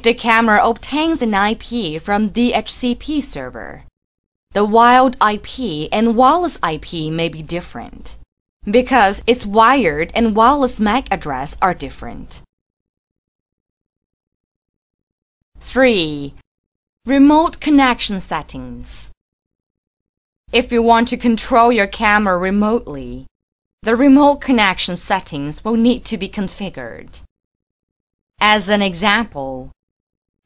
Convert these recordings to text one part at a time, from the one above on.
if the camera obtains an IP from the DHCP server. The wired IP and wireless IP may be different, because its wired and wireless MAC address are different. 3. Remote connection settings. If you want to control your camera remotely, the remote connection settings will need to be configured. As an example,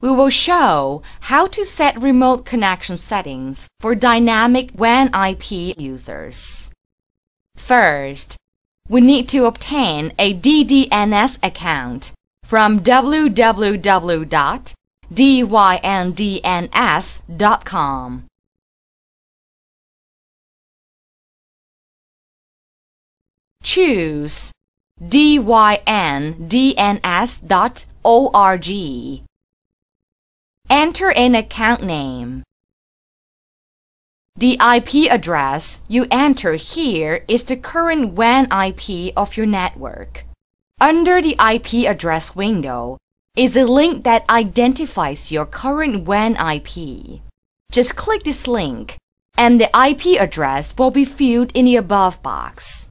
we will show how to set remote connection settings for dynamic WAN IP users. First, we need to obtain a DDNS account from www.dyndns.com. Choose dyndns.org. Enter an account name. The IP address you enter here is the current WAN IP of your network. Under the IP address window is a link that identifies your current WAN IP. Just click this link, and the IP address will be filled in the above box.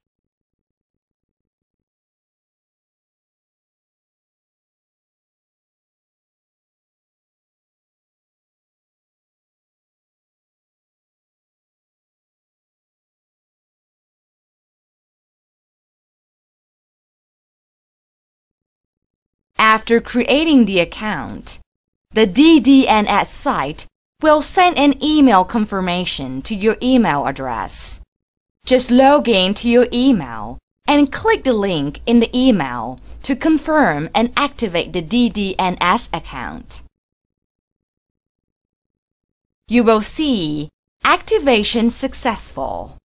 After creating the account, the DDNS site will send an email confirmation to your email address. Just log in to your email and click the link in the email to confirm and activate the DDNS account. You will see Activation Successful.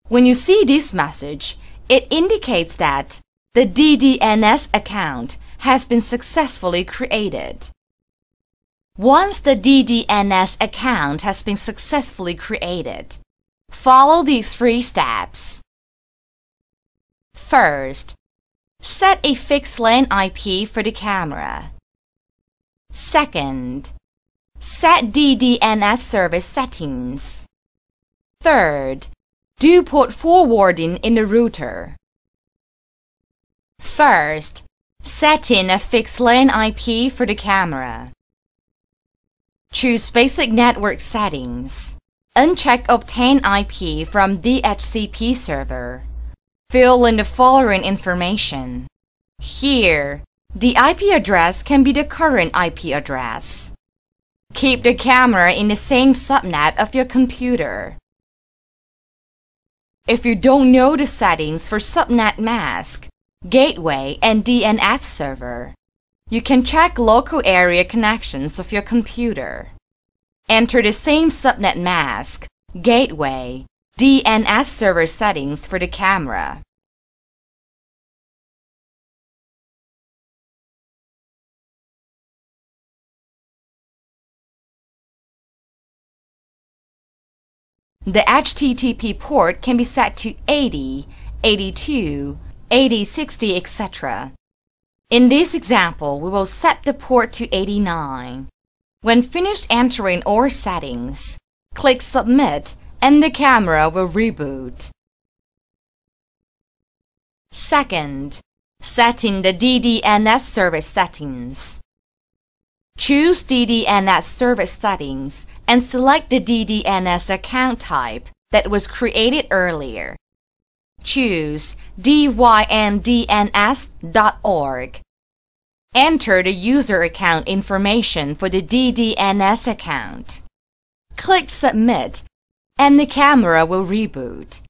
When you see this message, it indicates that the DDNS account has been successfully created. Once the DDNS account has been successfully created, follow these 3 steps. First, set a fixed LAN IP for the camera. Second, set DDNS service settings. Third, do port forwarding in the router. First, set in a fixed LAN IP for the camera. Choose Basic Network Settings. Uncheck Obtain IP from the DHCP server. Fill in the following information. Here, the IP address can be the current IP address. Keep the camera in the same subnet of your computer. If you don't know the settings for subnet mask, gateway, and DNS server, you can check local area connections of your computer. Enter the same subnet mask, gateway, DNS server settings for the camera. The HTTP port can be set to 80, 82, 80, 60, etc. In this example, we will set the port to 89. When finished entering all settings, click Submit and the camera will reboot. Second, setting the DDNS service settings. Choose DDNS service settings and select the DDNS account type that was created earlier. Choose dyndns.org. Enter the user account information for the DDNS account. Click Submit and the camera will reboot.